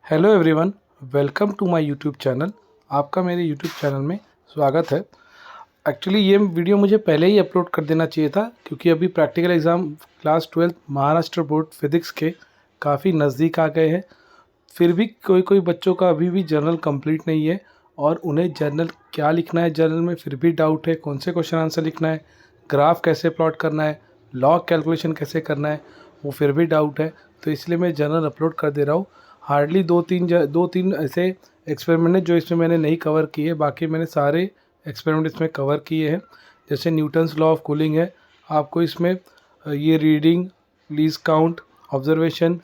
Hello everyone, welcome to my YouTube channel. आपका मेरे YouTube channel में स्वागत है। एक्चुअली ये वीडियो मुझे पहले ही अपलोड कर देना चाहिए था, क्योंकि अभी practical exam class 12 Maharashtra board physics के काफ़ी नज़दीक आ गए हैं। फिर भी कोई कोई बच्चों का अभी भी जर्नल कंप्लीट नहीं है और उन्हें जर्नल क्या लिखना है, जर्नल में फिर भी डाउट है, कौन से क्वेश्चन आंसर लिखना है, ग्राफ कैसे प्लॉट करना है, लॉग कैलकुलेशन कैसे करना है, वो फिर भी डाउट है। तो इसलिए मैं जर्नल अपलोड कर दे रहा हूँ। हार्डली दो तीन ऐसे एक्सपेरिमेंट हैं जो इसमें मैंने नहीं कवर किए, बाकी मैंने सारे एक्सपेरिमेंट इसमें कवर किए हैं। जैसे न्यूटन्स लॉ ऑफ कूलिंग है, आपको इसमें ये रीडिंग, लीस्ट काउंट, ऑब्जर्वेशन,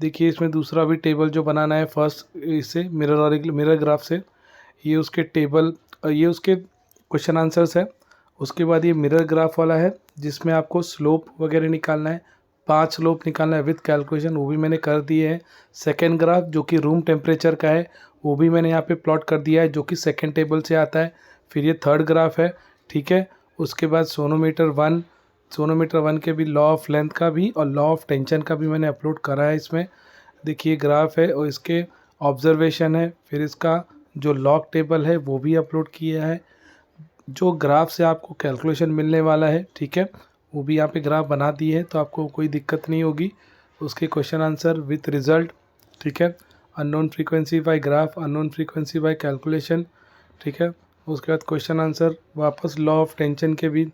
देखिए इसमें दूसरा भी टेबल जो बनाना है फर्स्ट इससे मिरर ग्राफ से, ये उसके टेबल, ये उसके क्वेश्चन आंसर्स है। उसके बाद ये मिरर ग्राफ वाला है जिसमें आपको स्लोप वगैरह निकालना है, 5 स्लोप निकालना है विद कैलकुलेशन, वो भी मैंने कर दिए हैं। सेकेंड ग्राफ जो कि रूम टेम्परेचर का है, वो भी मैंने यहाँ पे प्लॉट कर दिया है, जो कि सेकेंड टेबल से आता है। फिर ये थर्ड ग्राफ है, ठीक है। उसके बाद सोनोमीटर वन के भी लॉ ऑफ लेंथ का भी और लॉ ऑफ टेंशन का भी मैंने अपलोड करा है इसमें। देखिए ग्राफ है और इसके ऑब्जर्वेशन है। फिर इसका जो लॉग टेबल है वो भी अपलोड किया है। जो ग्राफ से आपको कैलकुलेशन मिलने वाला है, ठीक है, वो भी यहाँ पे ग्राफ बना दिए है, तो आपको कोई दिक्कत नहीं होगी। उसके क्वेश्चन आंसर विथ रिजल्ट, ठीक है। Unknown frequency by graph, unknown frequency by calculation, ठीक है। उसके बाद क्वेश्चन आंसर वापस लॉ ऑफ टेंशन के भी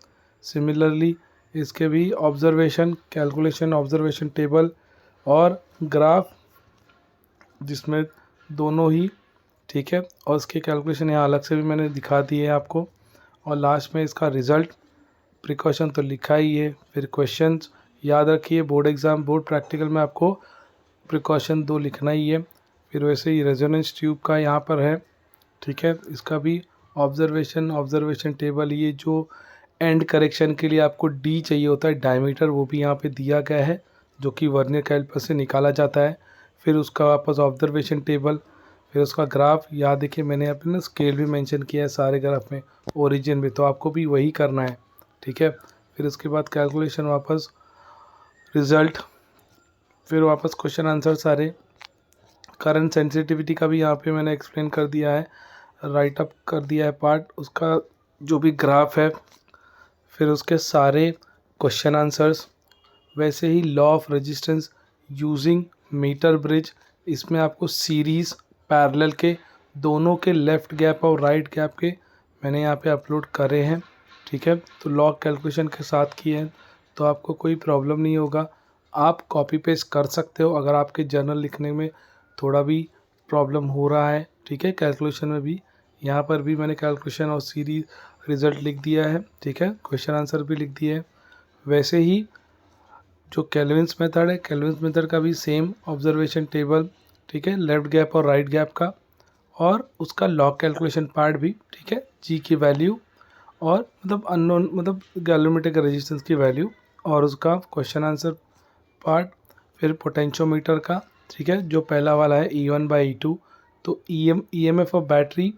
सिमिलरली, इसके भी ऑब्जर्वेशन, कैलकुलेशन, ऑब्जर्वेशन टेबल और ग्राफ, जिसमें दोनों ही, ठीक है। और इसके कैलकुलेशन यहाँ अलग से भी मैंने दिखा दिए है आपको। और लास्ट में इसका रिज़ल्ट, प्रिकॉशन तो लिखा ही है। फिर क्वेश्चंस याद रखिए, बोर्ड प्रैक्टिकल में आपको प्रिकॉशन 2 लिखना ही है। फिर वैसे ही रेजोनेंस ट्यूब का यहाँ पर है, ठीक है। इसका भी ऑब्जर्वेशन टेबल, ये जो एंड करेक्शन के लिए आपको डी चाहिए होता है डायमीटर, वो भी यहाँ पे दिया गया है, जो कि वर्नियर कैलिपर से निकाला जाता है। फिर उसका वापस ऑब्जर्वेशन टेबल, फिर उसका ग्राफ। याद देखिए मैंने यहाँ पे ना स्केल भी मेंशन किया है सारे ग्राफ में, ओरिजिन में, तो आपको भी वही करना है, ठीक है। फिर उसके बाद कैलकुलेशन, वापस रिज़ल्ट, फिर वापस क्वेश्चन आंसर सारे। करंट सेंसिटिविटी का भी यहाँ पे मैंने एक्सप्लेन कर दिया है, राइट अप कर दिया है पार्ट, उसका जो भी ग्राफ है। फिर उसके सारे क्वेश्चन आंसर्स। वैसे ही law of resistance using meter bridge, इसमें आपको सीरीज़ पैरेलल के दोनों के लेफ़्ट गैप और राइट गैप के मैंने यहाँ पे अपलोड करे हैं, ठीक है। तो लॉग कैलकुलेशन के साथ किए हैं, तो आपको कोई प्रॉब्लम नहीं होगा। आप कॉपी पेस्ट कर सकते हो अगर आपके जर्नल लिखने में थोड़ा भी प्रॉब्लम हो रहा है, ठीक है। कैलकुलेशन में भी, यहाँ पर भी मैंने कैलकुलेशन और सीरीज रिज़ल्ट लिख दिया है, ठीक है। क्वेश्चन आंसर भी लिख दिए है। वैसे ही जो केल्विन्स मेथड है, केल्विन्स मेथड का भी सेम ऑब्जर्वेशन टेबल, ठीक है, लेफ़्ट गैप और राइट गैप का, और उसका लॉग कैलकुलेशन पार्ट भी, ठीक है, जी की वैल्यू और मतलब अननोन, मतलब गैल्वेनोमीटर रेजिस्टेंस की वैल्यू, और उसका क्वेश्चन आंसर पार्ट। फिर पोटेंशियोमीटर का, ठीक है, जो पहला वाला है E1/E2, तो EMF ऑफ बैटरी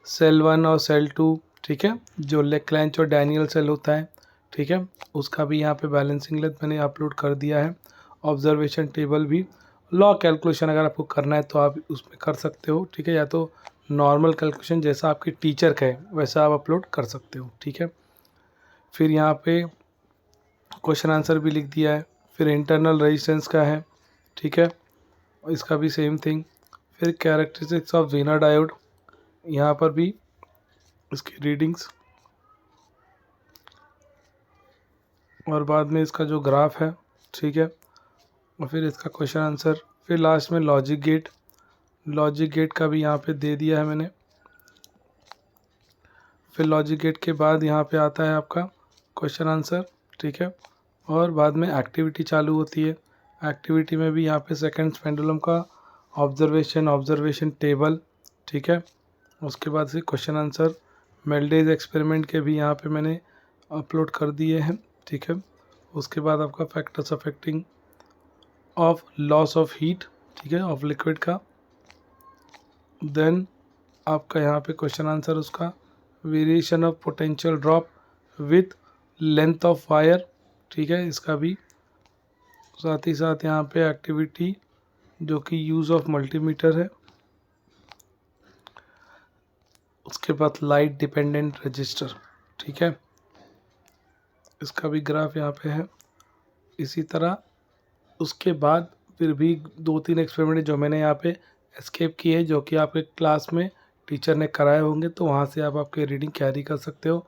सेल 1 और सेल 2, ठीक है, जो लेक्लैंच और डैनियल सेल होता है, ठीक है, उसका भी यहाँ पे बैलेंसिंग लेंथ मैंने अपलोड कर दिया है। ऑब्जर्वेशन टेबल भी, लॉ कैलकुलेशन अगर आपको करना है तो आप उसमें कर सकते हो, ठीक है, या तो नॉर्मल कैलकुलेशन जैसा आपके टीचर का है वैसा आप अपलोड कर सकते हो, ठीक है। फिर यहाँ पे क्वेश्चन आंसर भी लिख दिया है। फिर इंटरनल रेजिस्टेंस का है, ठीक है, और इसका भी सेम थिंग। फिर कैरेक्टरिस्टिक्स ऑफ वीनर डायोड, यहाँ पर भी इसकी रीडिंग्स, और बाद में इसका जो ग्राफ है, ठीक है, और फिर इसका क्वेश्चन आंसर। फिर लास्ट में लॉजिक गेट का भी यहाँ पे दे दिया है मैंने। फिर लॉजिक गेट के बाद यहाँ पे आता है आपका क्वेश्चन आंसर, ठीक है, और बाद में एक्टिविटी चालू होती है। एक्टिविटी में भी यहाँ पे सेकंड पेंडुलम का ऑब्जर्वेशन टेबल, ठीक है, उसके बाद से क्वेश्चन आंसर। मेल्डेज एक्सपेरिमेंट के भी यहाँ पे मैंने अपलोड कर दिए हैं, ठीक है। उसके बाद आपका factors affecting of loss of heat, ठीक है, ऑफ लिक्विड का। देन आपका यहाँ पे क्वेश्चन आंसर, उसका variation of potential drop with length of wire, ठीक है, इसका भी। साथ ही साथ यहाँ पे एक्टिविटी जो कि यूज़ ऑफ मल्टीमीटर है। उसके बाद लाइट डिपेंडेंट रजिस्टर, ठीक है, इसका भी ग्राफ यहाँ पे है। इसी तरह उसके बाद फिर भी 2-3 एक्सपेरिमेंट जो मैंने यहाँ पे एस्केप किए हैं, जो कि आपके क्लास में टीचर ने कराए होंगे, तो वहाँ से आप आपके रीडिंग कैरी कर सकते हो।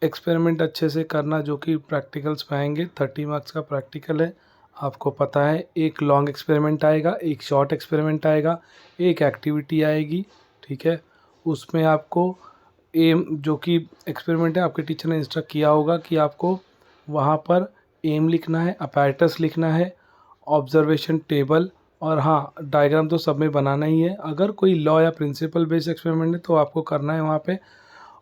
एक्सपेरिमेंट अच्छे से करना, जो कि प्रैक्टिकल्स में आएंगे। 30 मार्क्स का प्रैक्टिकल है, आपको पता है। एक लॉन्ग एक्सपेरिमेंट आएगा, एक शॉर्ट एक्सपेरिमेंट आएगा, एक एक्टिविटी आएगी, ठीक है। उसमें आपको एम, जो कि एक्सपेरिमेंट है, आपके टीचर ने इंस्ट्रक्ट किया होगा कि आपको वहाँ पर एम लिखना है, अपैरेटस लिखना है, ऑब्जर्वेशन टेबल, और हाँ, डायग्राम तो सब में बनाना ही है। अगर कोई लॉ या प्रिंसिपल बेस्ड एक्सपेरिमेंट है तो आपको करना है वहाँ पे।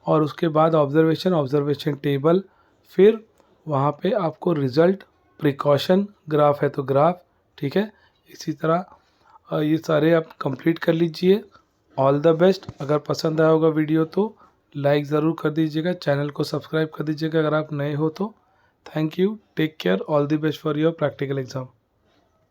और उसके बाद ऑब्जर्वेशन टेबल, फिर वहाँ पे आपको रिज़ल्ट, प्रिकॉशन, ग्राफ है तो ग्राफ, ठीक है। इसी तरह ये सारे आप कंप्लीट कर लीजिए। All the best. अगर पसंद आया होगा वीडियो तो लाइक ज़रूर कर दीजिएगा, चैनल को सब्सक्राइब कर दीजिएगा अगर आप नए हो तो। Thank you, take care, all the best for your practical exam.